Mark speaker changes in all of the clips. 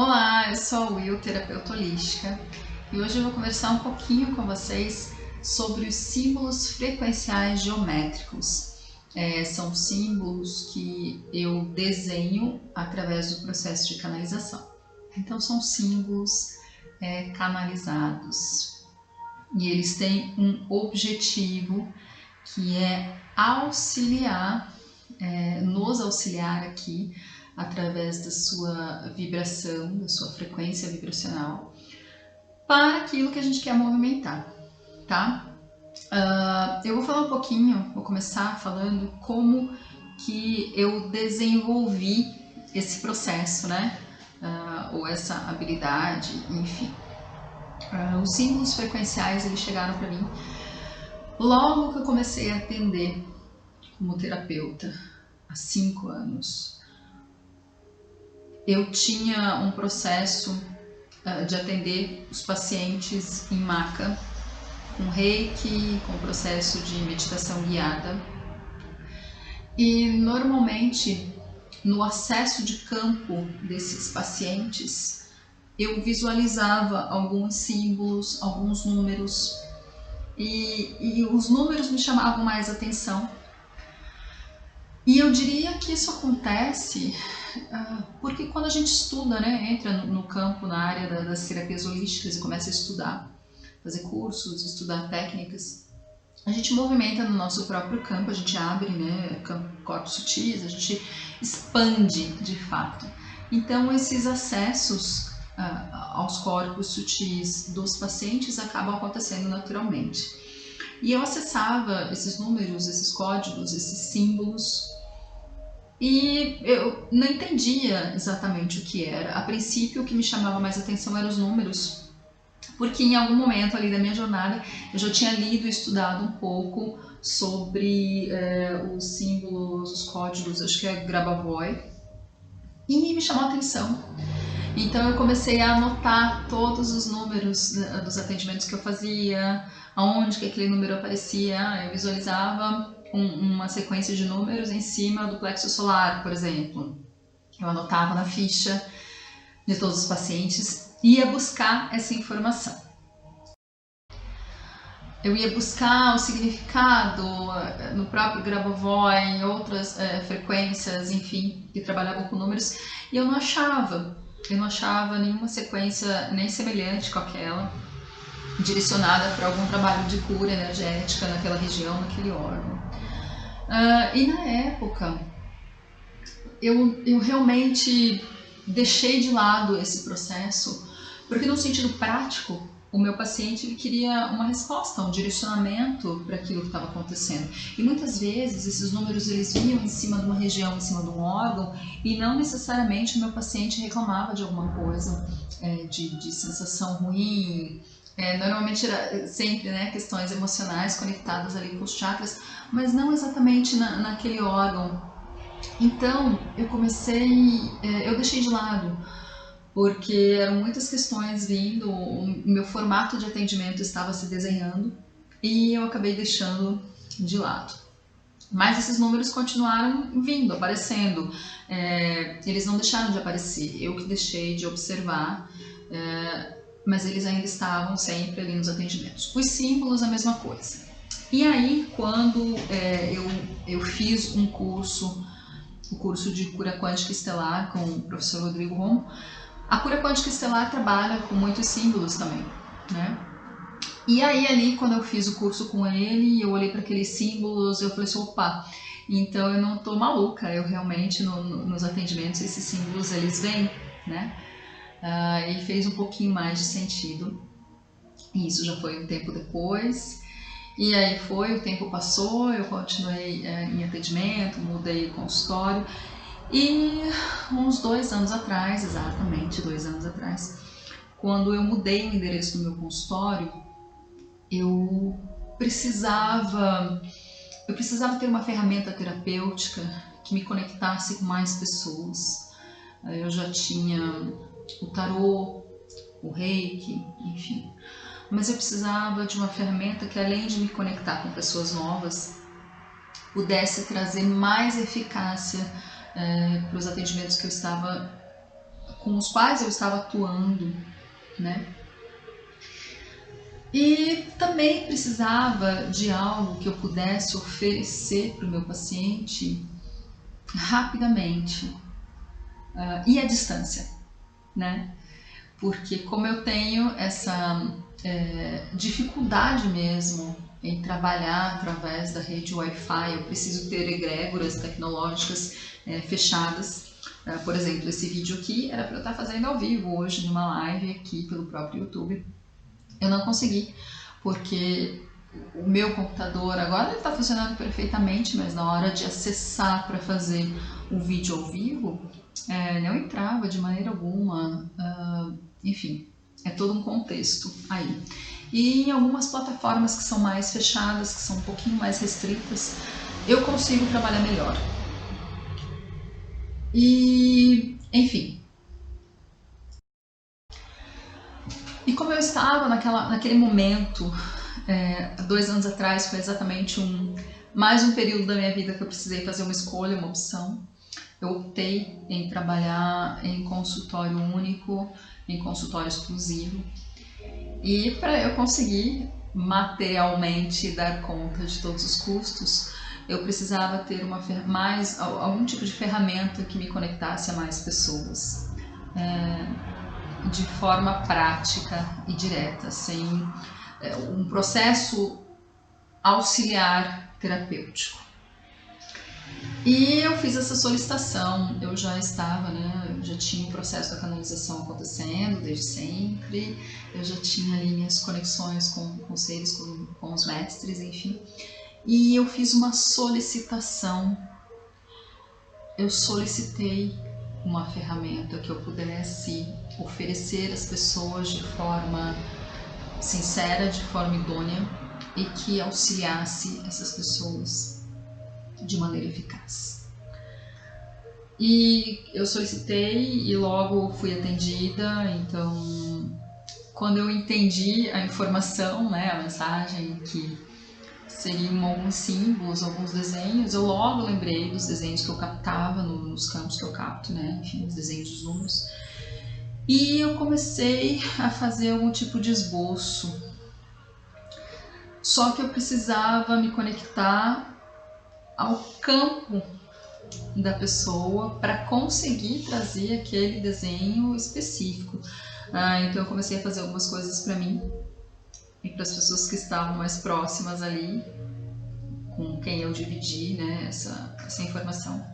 Speaker 1: Olá, eu sou a Will, terapeuta holística, e hoje eu vou conversar um pouquinho com vocês sobre os símbolos frequenciais geométricos. São símbolos que eu desenho através do processo de canalização. Então são símbolos canalizados e eles têm um objetivo que é nos auxiliar aqui através da sua vibração, da sua frequência vibracional, para aquilo que a gente quer movimentar, tá? Eu vou falar um pouquinho, vou começar falando como que eu desenvolvi esse processo, né? Ou essa habilidade, enfim. Os símbolos frequenciais, eles chegaram para mim logo que eu comecei a atender como terapeuta, há 5 anos. Eu tinha um processo de atender os pacientes em maca, com reiki, com processo de meditação guiada. E normalmente, no acesso de campo desses pacientes, eu visualizava alguns símbolos, alguns números, e os números me chamavam mais atenção. E eu diria que isso acontece porque quando a gente estuda, né, entra no campo, na área das terapias holísticas e começa a estudar, fazer cursos, estudar técnicas, a gente movimenta no nosso próprio campo, a gente abre, né, corpos sutis, a gente expande de fato. Então esses acessos aos corpos sutis dos pacientes acabam acontecendo naturalmente. E eu acessava esses números, esses códigos, esses símbolos, e eu não entendia exatamente o que era. A princípio, o que me chamava mais atenção eram os números, porque em algum momento ali da minha jornada eu já tinha lido e estudado um pouco sobre os símbolos, os códigos, acho que é Grabovoi, e me chamou a atenção. Então eu comecei a anotar todos os números dos atendimentos que eu fazia, aonde que aquele número aparecia. Eu visualizava uma sequência de números em cima do plexo solar, por exemplo. Eu anotava na ficha de todos os pacientes e ia buscar essa informação. Eu ia buscar o significado no próprio Grabovoi, em outras frequências, enfim, que trabalhavam com números, e eu não achava nenhuma sequência nem semelhante com aquela, direcionada para algum trabalho de cura energética naquela região, naquele órgão. E na época, eu realmente deixei de lado esse processo, porque no sentido prático, o meu paciente ele queria uma resposta, um direcionamento para aquilo que estava acontecendo. E muitas vezes esses números eles vinham em cima de uma região, em cima de um órgão, e não necessariamente o meu paciente reclamava de alguma coisa, de sensação ruim. Normalmente era sempre, né, questões emocionais conectadas ali com os chakras, mas não exatamente naquele órgão. Então eu deixei de lado, porque eram muitas questões vindo, o meu formato de atendimento estava se desenhando e eu acabei deixando de lado. Mas esses números continuaram vindo, aparecendo, eles não deixaram de aparecer, eu que deixei de observar, mas eles ainda estavam sempre ali nos atendimentos. Os símbolos, a mesma coisa. E aí, quando eu fiz o curso de cura quântica estelar com o professor Rodrigo Romo, a cura quântica estelar trabalha com muitos símbolos também, né? E aí ali, quando eu fiz o curso com ele, eu olhei para aqueles símbolos, eu falei assim, opa, então eu não tô maluca, eu realmente, nos atendimentos, esses símbolos, eles vêm, né? E fez um pouquinho mais de sentido. E isso já foi um tempo depois. E aí o tempo passou, eu continuei em atendimento, mudei o consultório. E uns 2 anos atrás, exatamente 2 anos atrás, quando eu mudei o endereço do meu consultório, eu precisava ter uma ferramenta terapêutica que me conectasse com mais pessoas. Eu já tinha o tarô, o reiki, enfim. Mas eu precisava de uma ferramenta que, além de me conectar com pessoas novas, pudesse trazer mais eficácia para os atendimentos que eu estava com os quais eu estava atuando, né? E também precisava de algo que eu pudesse oferecer para o meu paciente rapidamente e à distância, né? Porque como eu tenho essa dificuldade mesmo em trabalhar através da rede Wi-Fi, eu preciso ter egrégoras tecnológicas fechadas. Por exemplo, esse vídeo aqui era para eu estar fazendo ao vivo hoje numa live aqui pelo próprio YouTube. Eu não consegui, porque o meu computador agora está funcionando perfeitamente, mas na hora de acessar para fazer o vídeo ao vivo, não entrava de maneira alguma. Enfim, é todo um contexto aí. E em algumas plataformas que são mais fechadas, que são um pouquinho mais restritas, eu consigo trabalhar melhor. E, enfim. E como eu estava naquele momento, 2 anos atrás, foi exatamente mais um período da minha vida que eu precisei fazer uma escolha, uma opção. Eu optei em trabalhar em consultório único, em consultório exclusivo. E para eu conseguir materialmente dar conta de todos os custos, eu precisava ter algum tipo de ferramenta que me conectasse a mais pessoas. De forma prática e direta, sem um processo auxiliar terapêutico. E eu fiz essa solicitação, eu já estava, eu já tinha o processo da canalização acontecendo desde sempre, eu já tinha ali minhas conexões com seres, com os mestres, enfim. E eu fiz uma solicitação, eu solicitei uma ferramenta que eu pudesse oferecer às pessoas de forma sincera, de forma idônea e que auxiliasse essas pessoas de maneira eficaz. E eu solicitei e logo fui atendida, então quando eu entendi a informação, a mensagem que seriam alguns símbolos, alguns desenhos, eu logo lembrei dos desenhos que eu captava nos campos que eu capto, enfim, os desenhos dos números. E eu comecei a fazer algum tipo de esboço. Só que eu precisava me conectar ao campo da pessoa para conseguir trazer aquele desenho específico. Então eu comecei a fazer algumas coisas para mim e para as pessoas que estavam mais próximas ali, com quem eu dividi essa informação.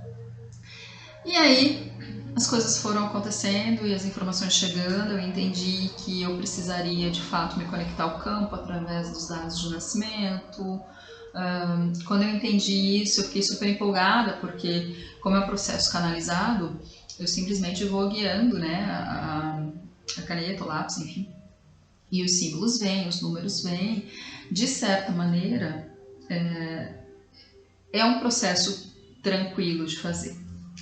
Speaker 1: E aí as coisas foram acontecendo e as informações chegando, eu entendi que eu precisaria de fato me conectar ao campo através dos dados de nascimento. Quando eu entendi isso, eu fiquei super empolgada, porque como é um processo canalizado, eu simplesmente vou guiando a caneta, o lápis, enfim, e os símbolos vêm, os números vêm. De certa maneira, é um processo tranquilo de fazer.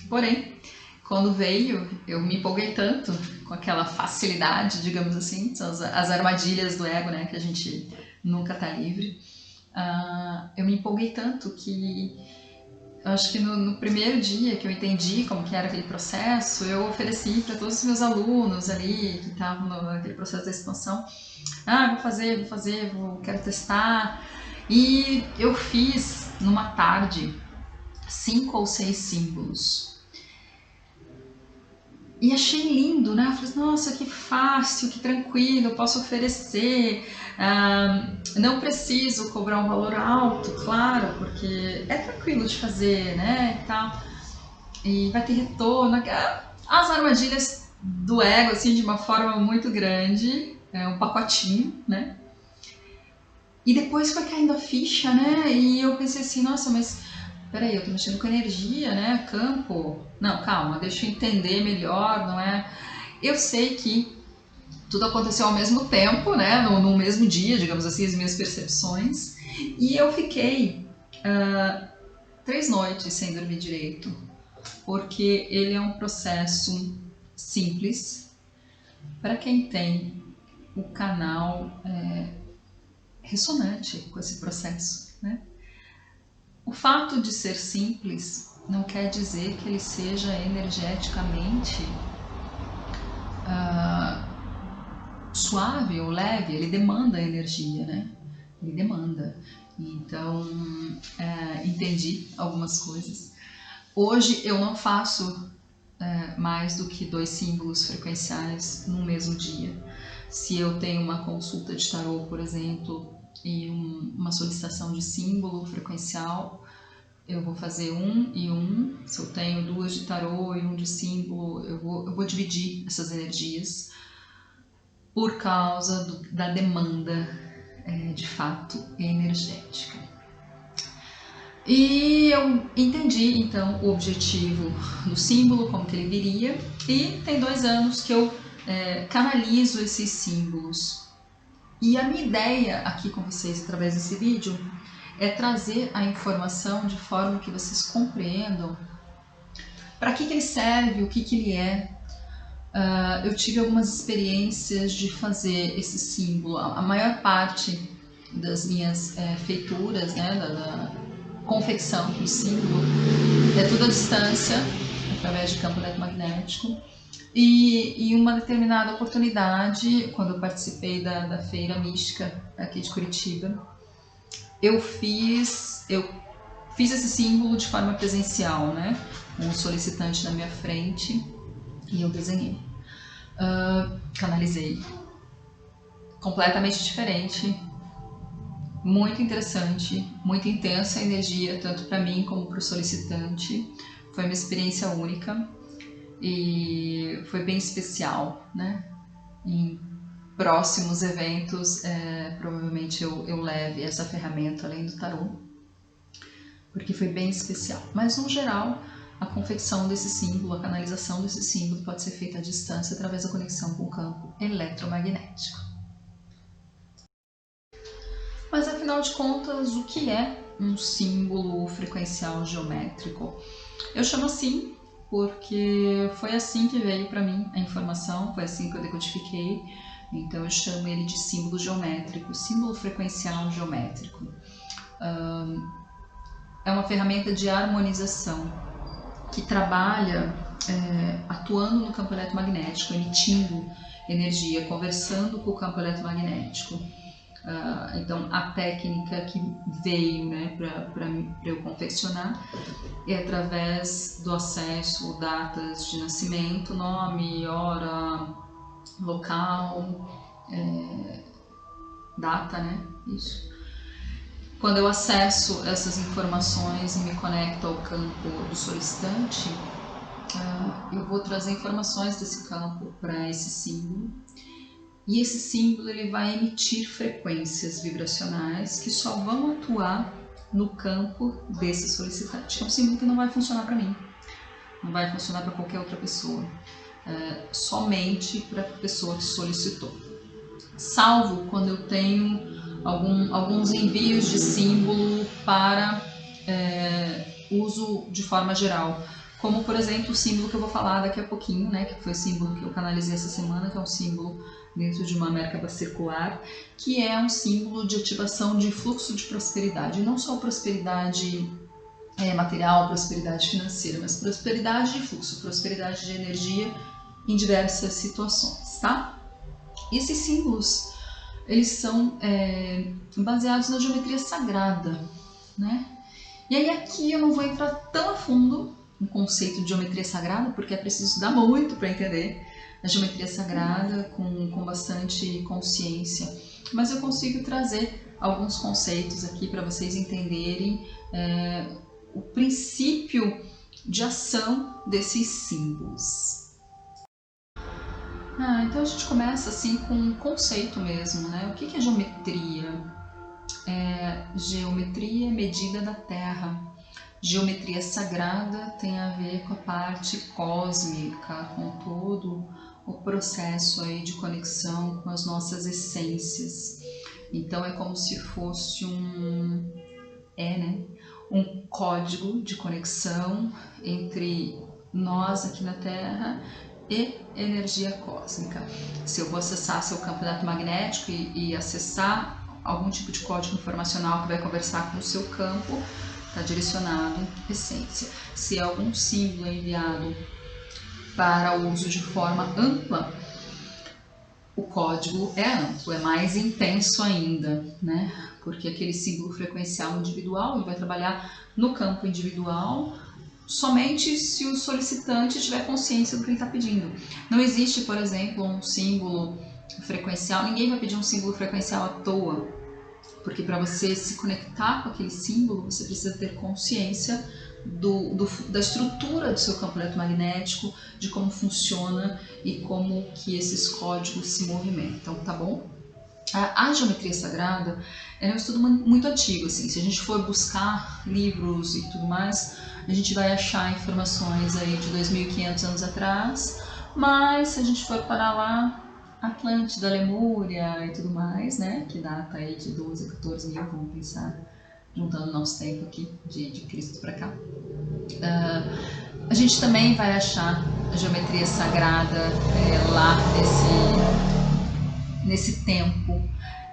Speaker 1: Porém, quando veio, eu me empolguei tanto com aquela facilidade, digamos assim, são as armadilhas do ego, que a gente nunca tá livre. Eu me empolguei tanto que eu acho que no primeiro dia que eu entendi como que era aquele processo, eu ofereci para todos os meus alunos ali que estavam naquele processo da expansão, vou fazer, quero testar. E eu fiz numa tarde 5 ou 6 símbolos. E achei lindo, Eu falei, nossa, que fácil, que tranquilo, eu posso oferecer. Não preciso cobrar um valor alto, claro, porque é tranquilo de fazer, e tal. E vai ter retorno. As armadilhas do ego, assim, de uma forma muito grande, um pacotinho, E depois foi caindo a ficha, E eu pensei assim, nossa, mas peraí, eu tô mexendo com energia, campo. Não, calma, deixa eu entender melhor, não é? Eu sei que tudo aconteceu ao mesmo tempo, no mesmo dia, digamos assim, as minhas percepções. E eu fiquei 3 noites sem dormir direito, porque ele é um processo simples para quem tem o canal ressonante com esse processo, O fato de ser simples não quer dizer que ele seja energeticamente suave ou leve, ele demanda energia, né? Ele demanda. Então, entendi algumas coisas. Hoje eu não faço mais do que 2 símbolos frequenciais no mesmo dia. Se eu tenho uma consulta de tarô, por exemplo, e uma solicitação de símbolo frequencial, eu vou fazer 1 e 1. Se eu tenho 2 de tarô e 1 de símbolo, eu vou dividir essas energias por causa da demanda, de fato, energética. E eu entendi, então, o objetivo do símbolo, como que ele viria, e tem 2 anos que eu canalizo esses símbolos. E a minha ideia aqui com vocês, através desse vídeo, é trazer a informação de forma que vocês compreendam para que ele serve, o que ele é. Eu tive algumas experiências de fazer esse símbolo. A maior parte das minhas feituras, né, da confecção do símbolo, é tudo à distância, através de campo eletromagnético. E em uma determinada oportunidade, quando eu participei da Feira Mística aqui de Curitiba, eu fiz esse símbolo de forma presencial, né, com o solicitante na minha frente, e eu desenhei. Canalizei. Completamente diferente. Muito interessante, muito intensa a energia, tanto para mim como para o solicitante. Foi uma experiência única e foi bem especial, né? Em próximos eventos, provavelmente eu leve essa ferramenta além do tarô, porque foi bem especial. Mas, no geral, a confecção desse símbolo, a canalização desse símbolo pode ser feita à distância através da conexão com o campo eletromagnético. Mas, afinal de contas, o que é um símbolo frequencial geométrico? Eu chamo assim porque foi assim que veio para mim a informação, foi assim que eu decodifiquei. Então eu chamo ele de símbolo geométrico, símbolo frequencial geométrico. É uma ferramenta de harmonização que trabalha atuando no campo eletromagnético, emitindo energia, conversando com o campo eletromagnético. Então a técnica que veio, né, para eu confeccionar é através do acesso, datas de nascimento, nome, hora, local, data, né? Isso. Quando eu acesso essas informações e me conecto ao campo do solicitante, eu vou trazer informações desse campo para esse símbolo. E esse símbolo ele vai emitir frequências vibracionais que só vão atuar no campo desse solicitante. É um símbolo que não vai funcionar para mim, não vai funcionar para qualquer outra pessoa, somente para a pessoa que solicitou. Salvo quando eu tenho alguns envios de símbolo para uso de forma geral. Como, por exemplo, o símbolo que eu vou falar daqui a pouquinho, né, que foi o símbolo que eu canalizei essa semana, que é um símbolo dentro de uma Merkaba circular, que é um símbolo de ativação de fluxo de prosperidade. Não só prosperidade material, prosperidade financeira, mas prosperidade de fluxo, prosperidade de energia em diversas situações, tá? E esses símbolos, eles são baseados na geometria sagrada, né? E aí aqui eu não vou entrar tão a fundo no conceito de geometria sagrada, porque é preciso estudar muito para entender a geometria sagrada com bastante consciência. Mas eu consigo trazer alguns conceitos aqui para vocês entenderem o princípio de ação desses símbolos. Então a gente começa assim com um conceito mesmo, né? O que é geometria? Geometria é medida da Terra. Geometria sagrada tem a ver com a parte cósmica, com todo o processo aí de conexão com as nossas essências. Então é como se fosse um código de conexão entre nós aqui na Terra e energia cósmica. Se eu vou acessar seu campo eletromagnético e acessar algum tipo de código informacional que vai conversar com o seu campo, está direcionado à essência. Se algum símbolo é enviado para o uso de forma ampla, o código é amplo, é mais intenso ainda, né? Porque aquele símbolo frequencial individual, ele vai trabalhar no campo individual somente se o solicitante tiver consciência do que ele está pedindo. Não existe, por exemplo, um símbolo frequencial, ninguém vai pedir um símbolo frequencial à toa, porque para você se conectar com aquele símbolo, você precisa ter consciência da estrutura do seu campo eletromagnético, de como funciona e como que esses códigos se movimentam, tá bom? A geometria sagrada é um estudo muito antigo, assim, se a gente for buscar livros e tudo mais, a gente vai achar informações aí de 2.500 anos atrás, mas se a gente for parar lá, Atlântida, Lemúria e tudo mais, né, que data aí de 12 a 14 mil, vamos pensar, juntando o nosso tempo aqui, de Cristo para cá. A gente também vai achar a geometria sagrada lá nesse tempo.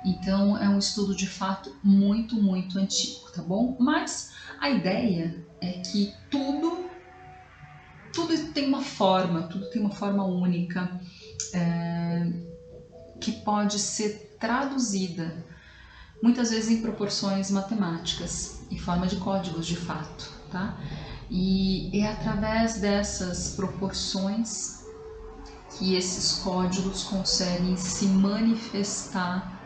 Speaker 1: Então é um estudo de fato muito, muito antigo, tá bom? Mas a ideia é que tudo tem uma forma, tudo tem uma forma única que pode ser traduzida muitas vezes em proporções matemáticas, em forma de códigos de fato, tá? E é através dessas proporções que esses códigos conseguem se manifestar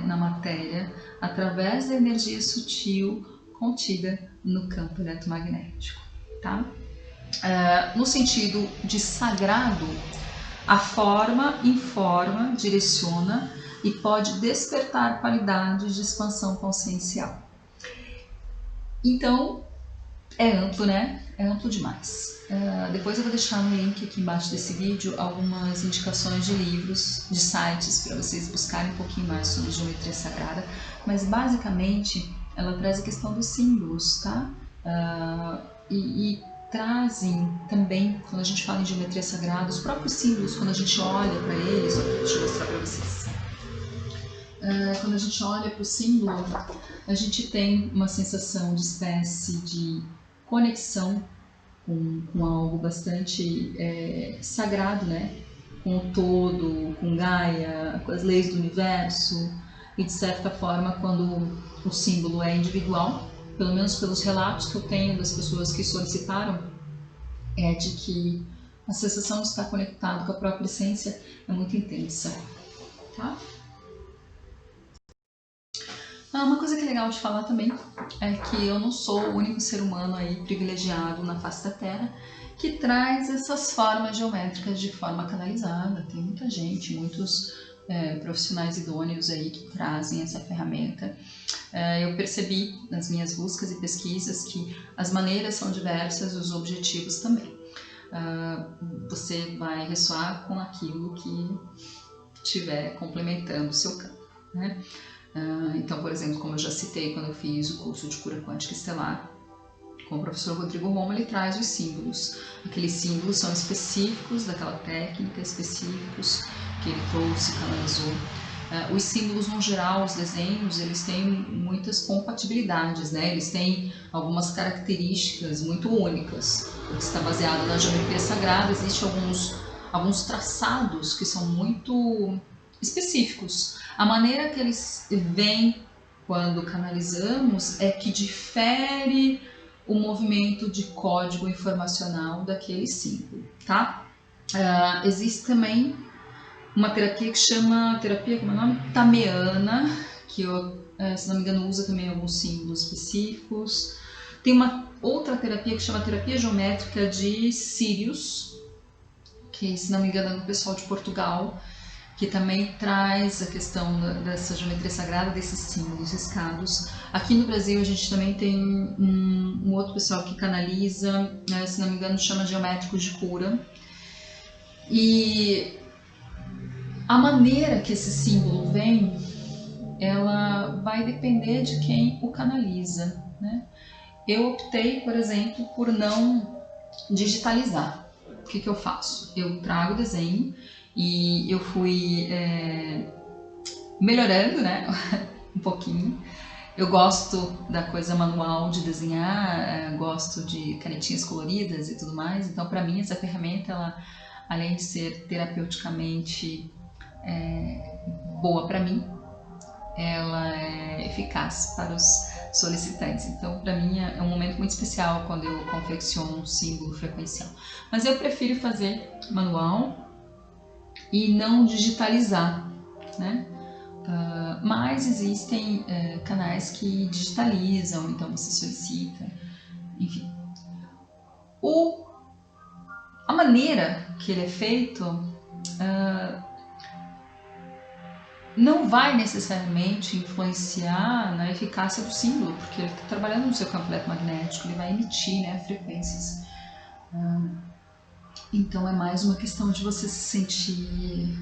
Speaker 1: na matéria através da energia sutil contida no campo eletromagnético, tá? No sentido de sagrado, a forma informa, direciona e pode despertar qualidades de expansão consciencial. Então, é amplo, né? É amplo demais. Depois eu vou deixar no link aqui embaixo desse vídeo algumas indicações de livros, de sites, para vocês buscarem um pouquinho mais sobre geometria sagrada, mas basicamente ela traz a questão dos símbolos, tá? E trazem também, quando a gente fala em geometria sagrada, os próprios símbolos, quando a gente olha para eles, deixa eu mostrar para vocês. Quando a gente olha para o símbolo, a gente tem uma sensação de espécie de conexão com algo bastante sagrado, né? Com o todo, com Gaia, com as leis do universo. E de certa forma, quando o símbolo é individual, pelo menos pelos relatos que eu tenho das pessoas que solicitaram, é de que a sensação de estar conectado com a própria essência é muito intensa, tá? Uma coisa que é legal de falar também é que eu não sou o único ser humano aí privilegiado na face da Terra que traz essas formas geométricas de forma canalizada. Tem muita gente, muitos profissionais idôneos aí que trazem essa ferramenta. Eu percebi nas minhas buscas e pesquisas que as maneiras são diversas e os objetivos também. Você vai ressoar com aquilo que estiver complementando o seu campo, né? Então, por exemplo, como eu já citei quando eu fiz o curso de cura quântica estelar com o professor Rodrigo Roma, ele traz os símbolos. Aqueles símbolos são específicos daquela técnica, específicos que ele trouxe, canalizou. Os símbolos, no geral, os desenhos, eles têm muitas compatibilidades, né? Eles têm algumas características muito únicas. Porque está baseado na geometria sagrada, existem alguns traçados que são muito específicos. A maneira que eles vêm quando canalizamos é que difere o movimento de código informacional daquele símbolo, tá? Existe também uma terapia que chama, como é o nome? Tameana, que eu, se não me engano, usa também alguns símbolos específicos. Tem uma outra terapia que chama terapia geométrica de Sirius, que, se não me engano, é do pessoal de Portugal, que também traz a questão dessa geometria sagrada, desses símbolos riscados. Aqui no Brasil a gente também tem um outro pessoal que canaliza, se não me engano chama Geométricos de Cura. E a maneira que esse símbolo vem, ela vai depender de quem o canaliza, né? Eu optei, por exemplo, por não digitalizar. O que eu faço? Eu trago o desenho e eu fui melhorando, né, um pouquinho. Eu gosto da coisa manual de desenhar, gosto de canetinhas coloridas e tudo mais. Então, para mim, essa ferramenta, ela, além de ser terapeuticamente boa para mim, ela é eficaz para os solicitantes. Então, para mim é um momento muito especial quando eu confecciono um símbolo frequencial. Mas eu prefiro fazer manual e não digitalizar, né? Mas existem canais que digitalizam, então você solicita, enfim. A maneira que ele é feito não vai necessariamente influenciar na eficácia do símbolo, porque ele está trabalhando no seu campo eletromagnético, ele vai emitir, né, frequências. Então é mais uma questão de você se sentir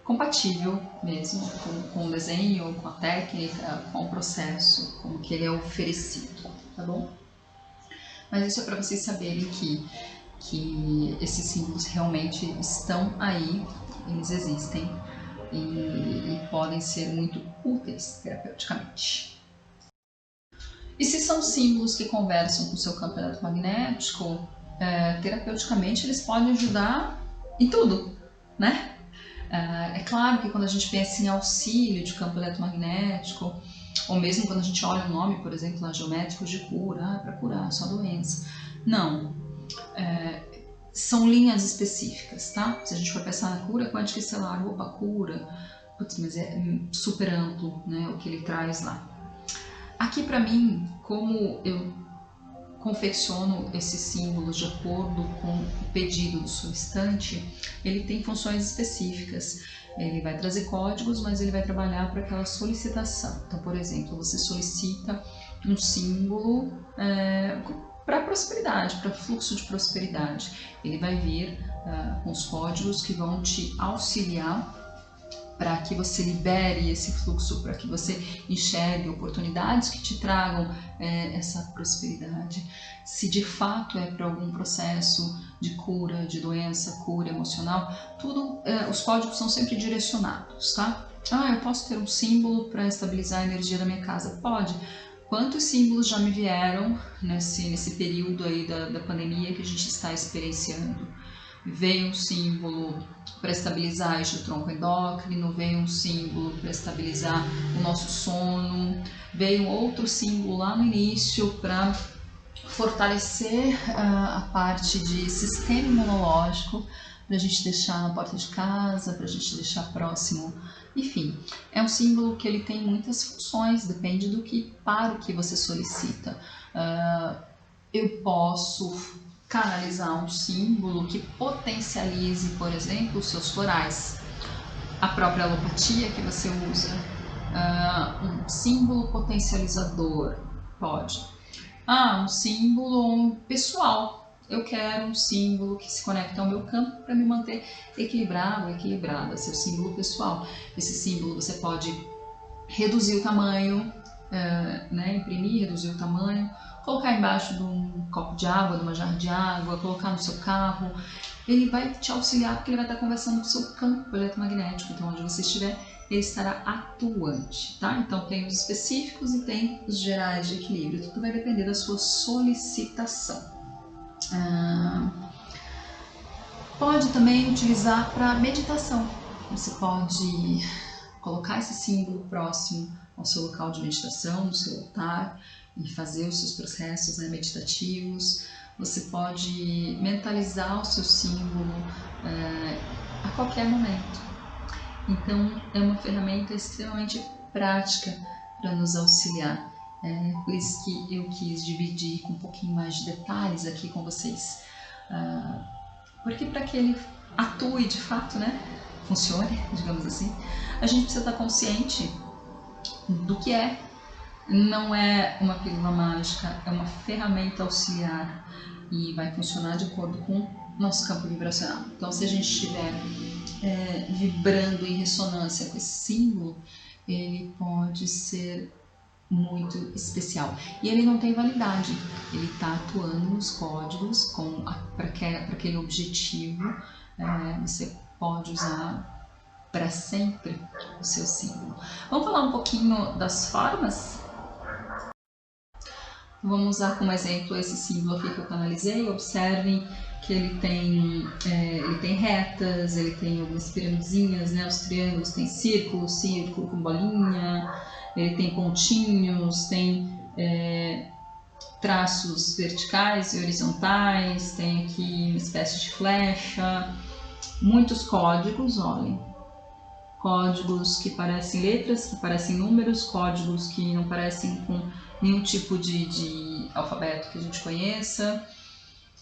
Speaker 1: compatível mesmo com o desenho, com a técnica, com o processo, como que ele é oferecido, tá bom? Mas isso é para vocês saberem que esses símbolos realmente estão aí, eles existem e podem ser muito úteis terapeuticamente. E se são símbolos que conversam com o seu campo eletromagnético, terapeuticamente eles podem ajudar em tudo, né? É claro que quando a gente pensa em auxílio de campo eletromagnético, ou mesmo quando a gente olha o nome, por exemplo, lá, geométricos de cura, para curar só doença. Não. São linhas específicas, tá? Se a gente for pensar na cura quântica estelar, opa, cura, putz, mas é super amplo, né, o que ele traz lá. Aqui para mim, como eu confecciono esses símbolos de acordo com o pedido do solicitante, ele tem funções específicas. Ele vai trazer códigos, mas ele vai trabalhar para aquela solicitação. Então, por exemplo, você solicita um símbolo para prosperidade, para fluxo de prosperidade. Ele vai vir com os códigos que vão te auxiliar para que você libere esse fluxo, para que você enxergue oportunidades que te tragam essa prosperidade. Se de fato é para algum processo de cura, de doença, cura emocional, tudo, os códigos são sempre direcionados, tá? Eu posso ter um símbolo para estabilizar a energia da minha casa? Pode. Quantos símbolos já me vieram nesse período aí da pandemia que a gente está experienciando? Veio um símbolo para estabilizar o tronco endócrino, veio um símbolo para estabilizar o nosso sono, veio outro símbolo lá no início para fortalecer a parte de sistema imunológico, para a gente deixar na porta de casa, para a gente deixar próximo. Enfim, é um símbolo que ele tem muitas funções, depende para o que você solicita. Eu posso canalizar um símbolo que potencialize, por exemplo, os seus florais, a própria alopatia que você usa, um símbolo potencializador, pode. Um símbolo pessoal. Eu quero um símbolo que se conecta ao meu campo para me manter equilibrado, equilibrada. Seu símbolo pessoal. Esse símbolo você pode reduzir o tamanho, imprimir, reduzir o tamanho, colocar embaixo de um copo de água, de uma jarra de água, colocar no seu carro. Ele vai te auxiliar porque ele vai estar conversando com o seu campo eletromagnético. Então, onde você estiver, ele estará atuante, tá? Então, tem os específicos e tem os gerais de equilíbrio. Tudo vai depender da sua solicitação. Pode também utilizar para meditação. Você pode colocar esse símbolo próximo ao seu local de meditação, no seu altar, e fazer os seus processos meditativos. Você pode mentalizar o seu símbolo a qualquer momento. Então, é uma ferramenta extremamente prática para nos auxiliar. Por isso que eu quis dividir com um pouquinho mais de detalhes aqui com vocês. Porque para que ele atue de fato, né, funcione, digamos assim, a gente precisa estar consciente do que é. Não é uma pílula mágica, é uma ferramenta auxiliar e vai funcionar de acordo com o nosso campo vibracional. Então, se a gente estiver vibrando em ressonância com esse símbolo, ele pode ser muito especial. E ele não tem validade, ele está atuando nos códigos para aquele objetivo. Você pode usar para sempre o seu símbolo. Vamos falar um pouquinho das formas? Vamos usar como exemplo esse símbolo aqui que eu canalizei. Observem que ele tem retas, ele tem algumas piramidezinhas, né? Os triângulos tem círculo, círculo com bolinha, ele tem pontinhos, tem traços verticais e horizontais, tem aqui uma espécie de flecha, muitos códigos, olhem. Códigos que parecem letras, que parecem números, códigos que não parecem com nenhum tipo de alfabeto que a gente conheça.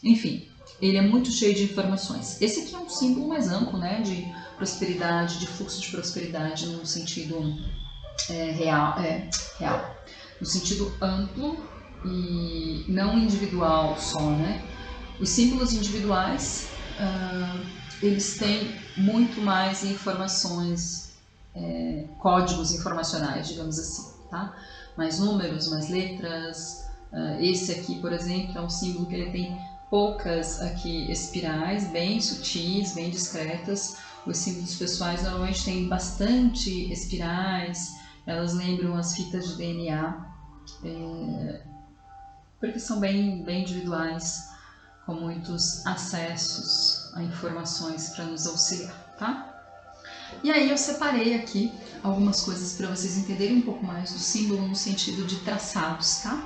Speaker 1: Enfim, ele é muito cheio de informações. Esse aqui é um símbolo mais amplo, né, de prosperidade, de fluxo de prosperidade no sentido real, no sentido amplo e não individual só, né? Os símbolos individuais, eles têm muito mais informações, códigos informacionais, digamos assim, tá? Mais números, mais letras. Esse aqui, por exemplo, é um símbolo que ele tem poucas aqui espirais, bem sutis, bem discretas. Os símbolos pessoais normalmente têm bastante espirais, elas lembram as fitas de DNA, porque são bem individuais, com muitos acessos a informações para nos auxiliar, tá? E aí eu separei aqui algumas coisas para vocês entenderem um pouco mais do símbolo no sentido de traçados, tá?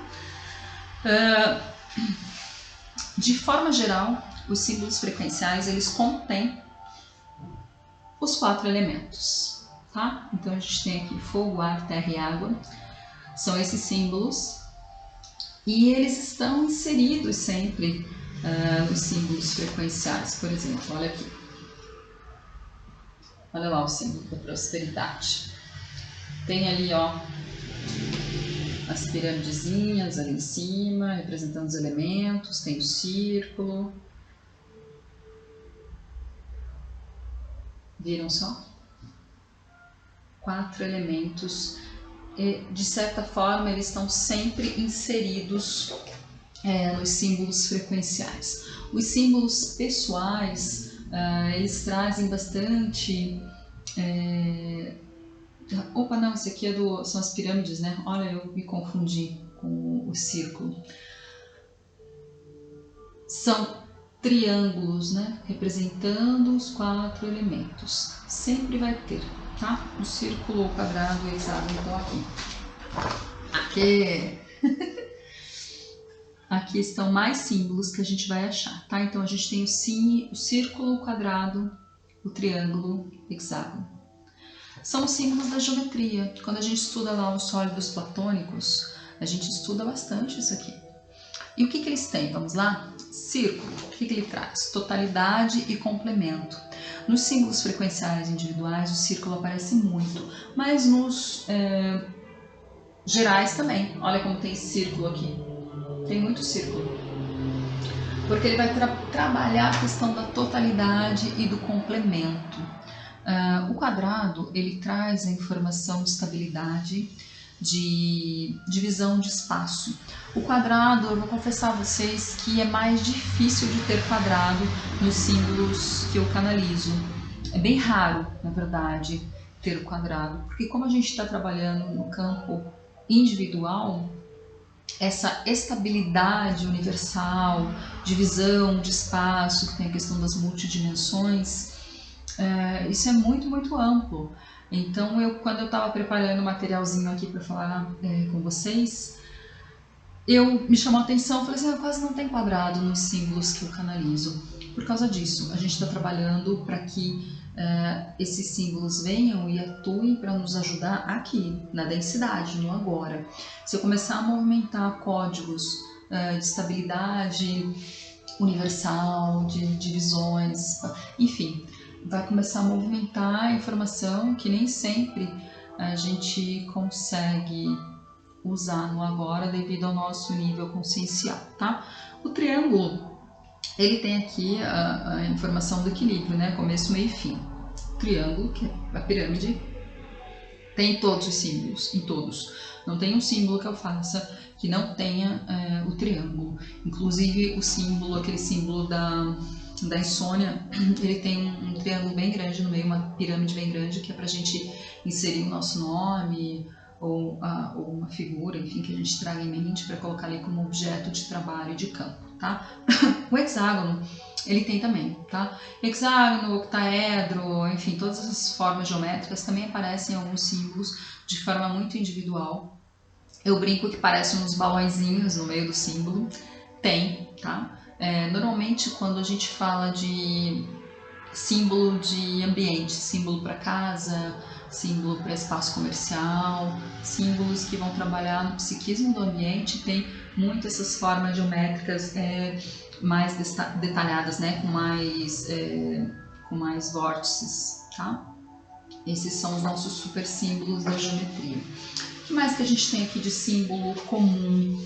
Speaker 1: De forma geral, os símbolos frequenciais, eles contêm os 4 elementos, tá? Então a gente tem aqui fogo, ar, terra e água, são esses símbolos, e eles estão inseridos sempre nos símbolos frequenciais. Por exemplo, olha aqui. Olha lá o símbolo da prosperidade. Tem ali, ó, as piramidezinhas ali em cima, representando os elementos, tem o círculo. Viram só? 4 elementos. E, de certa forma, eles estão sempre inseridos nos símbolos frequenciais. Os símbolos pessoais, eles trazem bastante... Opa, não, esse aqui são as pirâmides, né? Olha, eu me confundi com o círculo. São triângulos, né? Representando os 4 elementos. Sempre vai ter, tá? O círculo, o quadrado, o hexágono, então aqui. Aqui estão mais símbolos que a gente vai achar, tá? Então a gente tem o círculo, o quadrado, o triângulo, o hexágono. São os símbolos da geometria. Quando a gente estuda lá os sólidos platônicos, a gente estuda bastante isso aqui. E o que eles têm? Vamos lá? Círculo, o que ele traz? Totalidade e complemento. Nos símbolos frequenciais individuais, o círculo aparece muito, mas nos gerais também. Olha como tem círculo aqui. Tem muito círculo. Porque ele vai trabalhar a questão da totalidade e do complemento. O quadrado, ele traz a informação de estabilidade, de divisão de espaço. O quadrado, eu vou confessar a vocês que é mais difícil de ter quadrado nos símbolos que eu canalizo. É bem raro, na verdade, ter o quadrado, porque como a gente está trabalhando no campo individual, essa estabilidade universal, divisão de espaço, que tem a questão das multidimensões, isso é muito amplo. Então, quando eu estava preparando o materialzinho aqui para falar com vocês, me chamou a atenção, falei assim, quase não tem quadrado nos símbolos que eu canalizo. Por causa disso, a gente está trabalhando para que esses símbolos venham e atuem para nos ajudar aqui, na densidade, no agora. Se eu começar a movimentar códigos de estabilidade universal, de divisões, enfim, vai começar a movimentar a informação que nem sempre a gente consegue usar no agora devido ao nosso nível consciencial, tá? O triângulo, ele tem aqui a informação do equilíbrio, né? Começo, meio e fim. O triângulo, que é a pirâmide, tem em todos os símbolos, em todos. Não tem um símbolo que eu faça que não tenha o triângulo. Inclusive o símbolo, aquele símbolo da insônia, ele tem um triângulo bem grande no meio, uma pirâmide bem grande, que é pra gente inserir o nosso nome, ou uma figura, enfim, que a gente traga em mente para colocar ali como objeto de trabalho e de campo, tá? O hexágono, ele tem também, tá? Hexágono, octaedro, enfim, todas essas formas geométricas também aparecem em alguns símbolos de forma muito individual. Eu brinco que parecem uns balõezinhos no meio do símbolo. Tem, tá? Normalmente quando a gente fala de símbolo de ambiente, símbolo para casa, símbolo para espaço comercial, símbolos que vão trabalhar no psiquismo do ambiente, tem muito essas formas geométricas mais detalhadas, né? com mais vórtices, tá? Esses são os nossos super símbolos da geometria. O que mais que a gente tem aqui de símbolo comum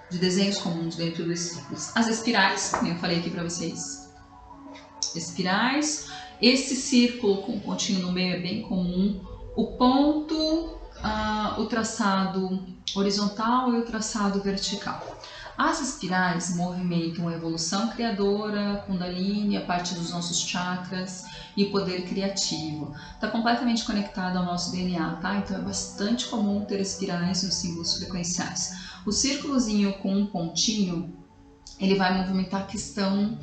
Speaker 1: de desenhos comuns dentro dos círculos? As espirais, como eu falei aqui para vocês. Espirais. Esse círculo com pontinho no meio é bem comum. O ponto, o traçado horizontal e o traçado vertical. As espirais movimentam a evolução criadora, Kundalini, a parte dos nossos chakras e o poder criativo. Está completamente conectado ao nosso DNA, tá? Então é bastante comum ter espirais nos símbolos frequenciais. O círculozinho com um pontinho, ele vai movimentar a questão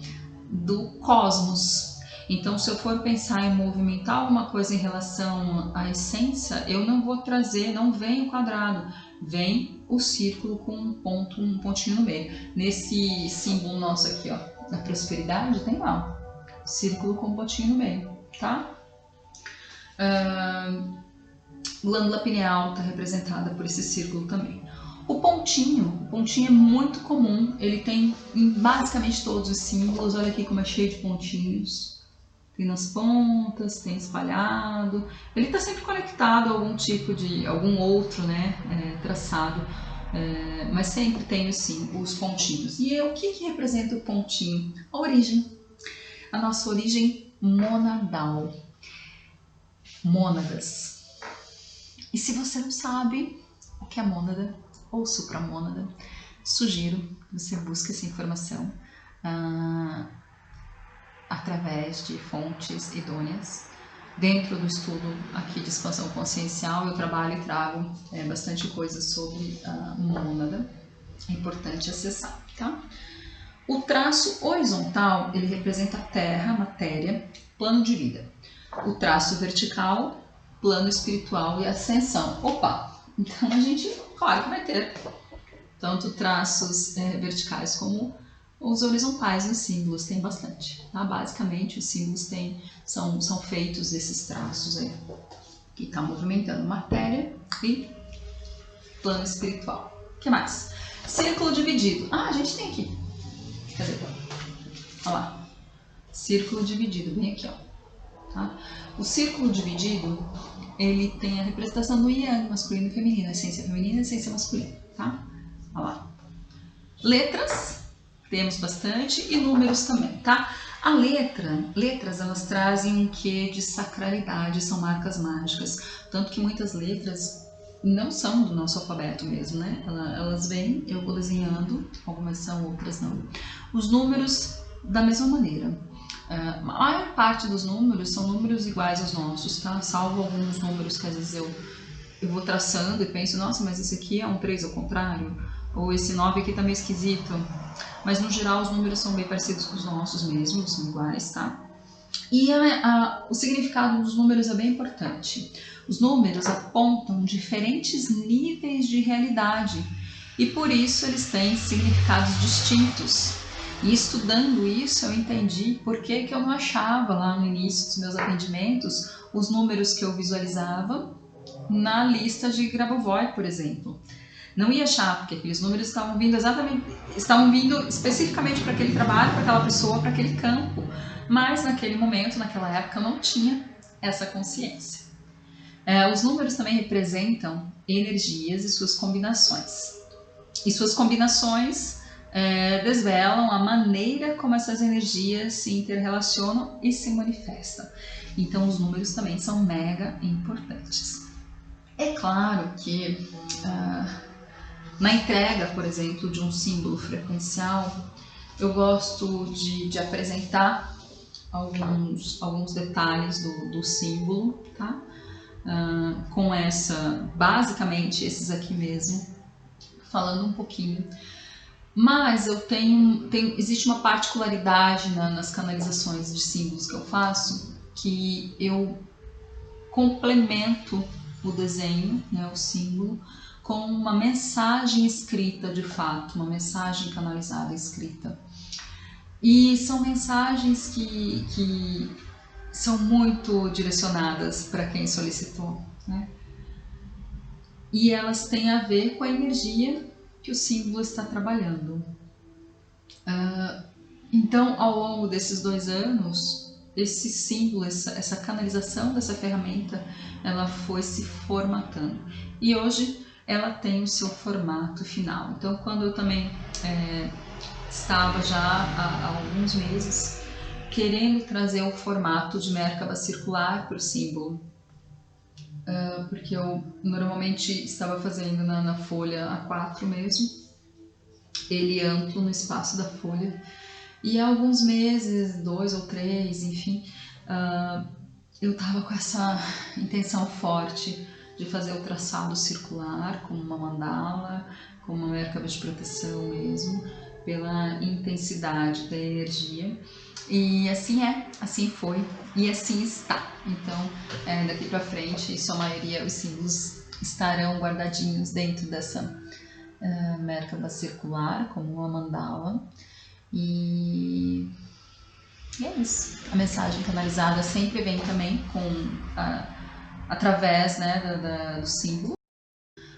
Speaker 1: do cosmos. Então, se eu for pensar em movimentar alguma coisa em relação à essência, eu não vou trazer, não vem o quadrado, vem o círculo com um pontinho no meio. Nesse símbolo nosso aqui, ó, da prosperidade, tem lá, círculo com um pontinho no meio, tá? Glândula pineal está representada por esse círculo também. O pontinho é muito comum, ele tem em basicamente todos os símbolos. Olha aqui como é cheio de pontinhos. Tem nas pontas, tem espalhado. Ele está sempre conectado a algum outro, né, traçado, mas sempre tem sim os pontinhos. E o que representa o pontinho? A origem, a nossa origem monadal, mônadas. E se você não sabe o que é mônada ou supramônada, sugiro que você busque essa informação através de fontes idôneas. Dentro do estudo aqui de expansão consciencial, eu trabalho e trago bastante coisa sobre a mônada. É importante acessar, tá? O traço horizontal, ele representa a terra, matéria, plano de vida. O traço vertical, plano espiritual e ascensão. Opa! Então a gente, claro que vai ter tanto traços verticais como os horizontais nos símbolos, tem bastante, tá? Basicamente os símbolos são feitos desses traços aí, que está movimentando matéria e plano espiritual. O que mais? Círculo dividido. A gente tem aqui. Cadê? Olha lá. Círculo dividido, bem aqui, ó. Tá? O círculo dividido, ele tem a representação do Yang, masculino e feminino, a essência feminina e a essência masculina, tá? Olha lá. Letras, temos bastante, e números também, tá? Letras, elas trazem um quê de sacralidade, são marcas mágicas, tanto que muitas letras não são do nosso alfabeto mesmo, né? Elas vêm, eu vou desenhando, algumas são, outras não. Os números, da mesma maneira. A maior parte dos números são números iguais aos nossos, tá? Salvo alguns números que às vezes eu vou traçando e penso, nossa, mas esse aqui é um 3 ao contrário, ou esse 9 aqui tá meio esquisito. Mas no geral os números são bem parecidos com os nossos mesmo, são iguais, tá? E o significado dos números é bem importante. Os números apontam diferentes níveis de realidade e por isso eles têm significados distintos. E estudando isso eu entendi por que eu não achava lá no início dos meus atendimentos os números que eu visualizava na lista de Grabovoi, por exemplo. Não ia achar, porque aqueles números estavam vindo especificamente para aquele trabalho, para aquela pessoa, para aquele campo. Mas naquele momento, naquela época, eu não tinha essa consciência. Os números também representam energias e suas combinações. E suas combinações desvelam a maneira como essas energias se interrelacionam e se manifestam. Então os números também são mega importantes. É claro que na entrega, por exemplo, de um símbolo frequencial, eu gosto de apresentar alguns detalhes do símbolo, tá? com basicamente esses aqui mesmo, falando um pouquinho. Mas existe uma particularidade nas canalizações de símbolos que eu faço, que eu complemento o desenho, né, o símbolo, com uma mensagem escrita de fato, uma mensagem canalizada escrita. E são mensagens que são muito direcionadas para quem solicitou, né? E elas têm a ver com a energia que o símbolo está trabalhando. Então, ao longo desses 2 anos, esse símbolo, essa canalização dessa ferramenta, ela foi se formatando. E hoje ela tem o seu formato final. Então, quando eu também estava já há alguns meses querendo trazer o formato de Merkaba circular para o símbolo, porque eu normalmente estava fazendo na folha A4 mesmo, ele amplo no espaço da folha, e há alguns meses, 2 ou 3, enfim, eu estava com essa intenção forte de fazer o traçado circular, com uma mandala, com uma Merkaba de proteção mesmo, pela intensidade da energia. E assim foi e assim está. Então, daqui para frente, em sua maioria, os símbolos estarão guardadinhos dentro dessa Merkaba circular, como uma mandala. E é isso. A mensagem canalizada sempre vem também através, né, do símbolo.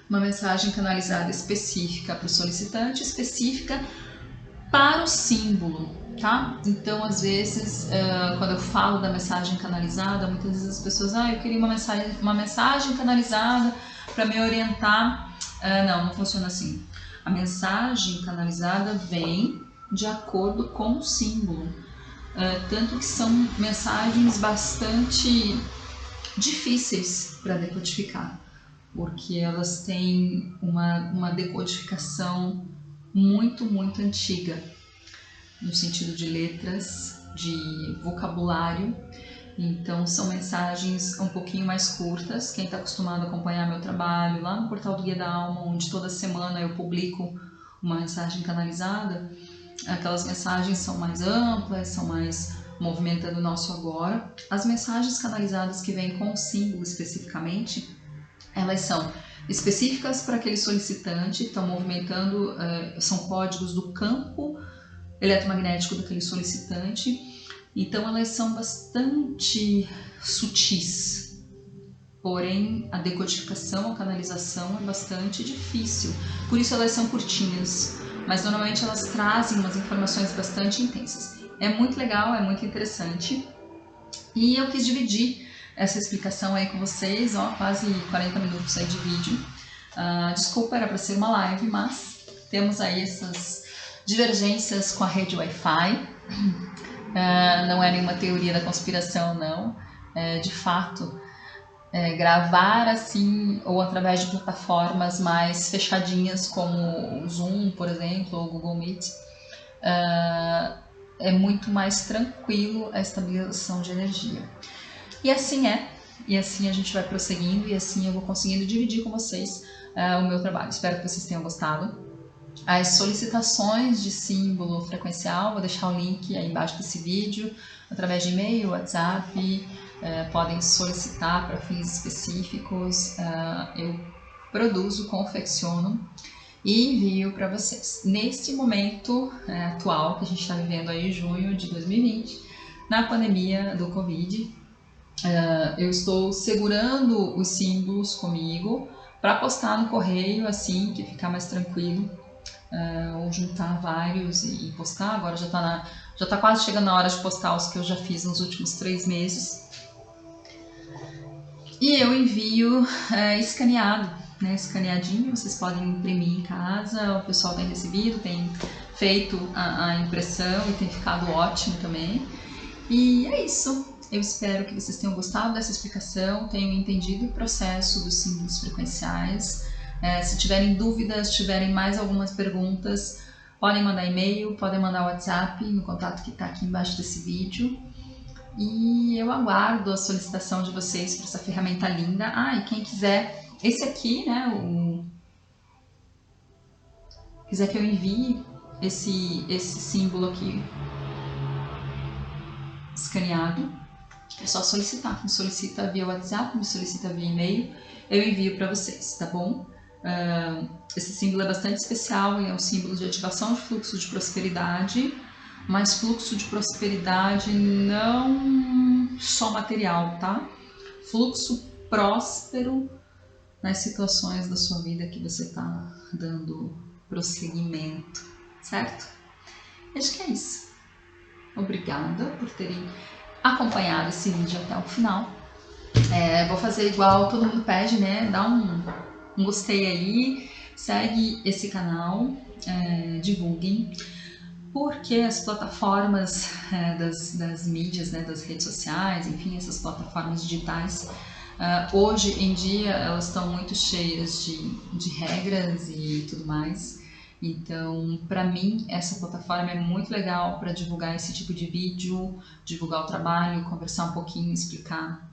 Speaker 1: Uma mensagem canalizada específica para o solicitante, específica para o símbolo, tá? Então, às vezes, quando eu falo da mensagem canalizada, muitas vezes as pessoas, eu queria uma mensagem canalizada para me orientar. Não funciona assim. A mensagem canalizada vem de acordo com o símbolo. Tanto que são mensagens bastante difíceis para decodificar, porque elas têm uma decodificação muito, muito antiga, no sentido de letras, de vocabulário. Então são mensagens um pouquinho mais curtas. Quem está acostumado a acompanhar meu trabalho lá no portal do Guia da Alma, onde toda semana eu publico uma mensagem canalizada, aquelas mensagens são mais amplas, são mais movimentando o nosso agora. As mensagens canalizadas que vêm com o símbolo especificamente, elas são específicas para aquele solicitante, estão movimentando, são códigos do campo eletromagnético daquele solicitante. Então elas são bastante sutis, porém a decodificação, a canalização é bastante difícil, por isso elas são curtinhas, mas normalmente elas trazem umas informações bastante intensas. É muito legal, é muito interessante, e eu quis dividir essa explicação aí com vocês, quase 40 minutos aí de vídeo. Desculpa, era para ser uma live, mas temos aí essas divergências com a rede Wi-Fi. Não é nenhuma teoria da conspiração, não. De fato, gravar assim, ou através de plataformas mais fechadinhas como o Zoom, por exemplo, ou o Google Meet, é muito mais tranquilo a estabilização de energia. E assim a gente vai prosseguindo, e assim eu vou conseguindo dividir com vocês o meu trabalho. Espero que vocês tenham gostado. As solicitações de símbolo frequencial, vou deixar o link aí embaixo desse vídeo, através de e-mail, WhatsApp, podem solicitar para fins específicos, eu produzo, confecciono e envio para vocês. Neste momento atual que a gente está vivendo aí, junho de 2020, na pandemia do Covid, eu estou segurando os símbolos comigo para postar no correio, assim que ficar mais tranquilo. Ou juntar vários e postar. Agora já tá quase chegando a hora de postar os que eu já fiz nos últimos 3 meses. E eu envio escaneado, né? Escaneadinho, vocês podem imprimir em casa, o pessoal tem recebido, tem feito a impressão e tem ficado ótimo também. E é isso. Eu espero que vocês tenham gostado dessa explicação, tenham entendido o processo dos símbolos frequenciais. Se tiverem dúvidas, tiverem mais algumas perguntas, podem mandar e-mail, podem mandar WhatsApp no contato que está aqui embaixo desse vídeo. E eu aguardo a solicitação de vocês para essa ferramenta linda. E quem quiser, esse aqui, né, quiser que eu envie esse símbolo aqui escaneado, é só solicitar. Me solicita via WhatsApp, me solicita via e-mail, eu envio para vocês, tá bom? Esse símbolo é bastante especial e é um símbolo de ativação de fluxo de prosperidade, mas fluxo de prosperidade não só material, tá? Fluxo próspero nas situações da sua vida que você está dando prosseguimento, certo? Acho que é isso. Obrigada por terem acompanhado esse vídeo até o final. Vou fazer igual todo mundo pede, né? Dá um gostei aí, segue esse canal, divulguem, porque as plataformas das mídias, né, das redes sociais, enfim, essas plataformas digitais, hoje em dia elas estão muito cheias de regras e tudo mais. Então, para mim, essa plataforma é muito legal para divulgar esse tipo de vídeo, divulgar o trabalho, conversar um pouquinho, explicar.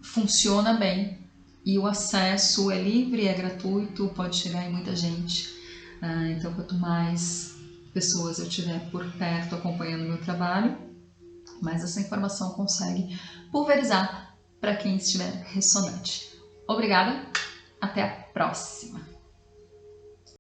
Speaker 1: Funciona bem e o acesso é livre, é gratuito, pode chegar em muita gente. Então, quanto mais pessoas eu tiver por perto acompanhando o meu trabalho, mais essa informação consegue pulverizar para quem estiver ressonante. Obrigada, até a próxima!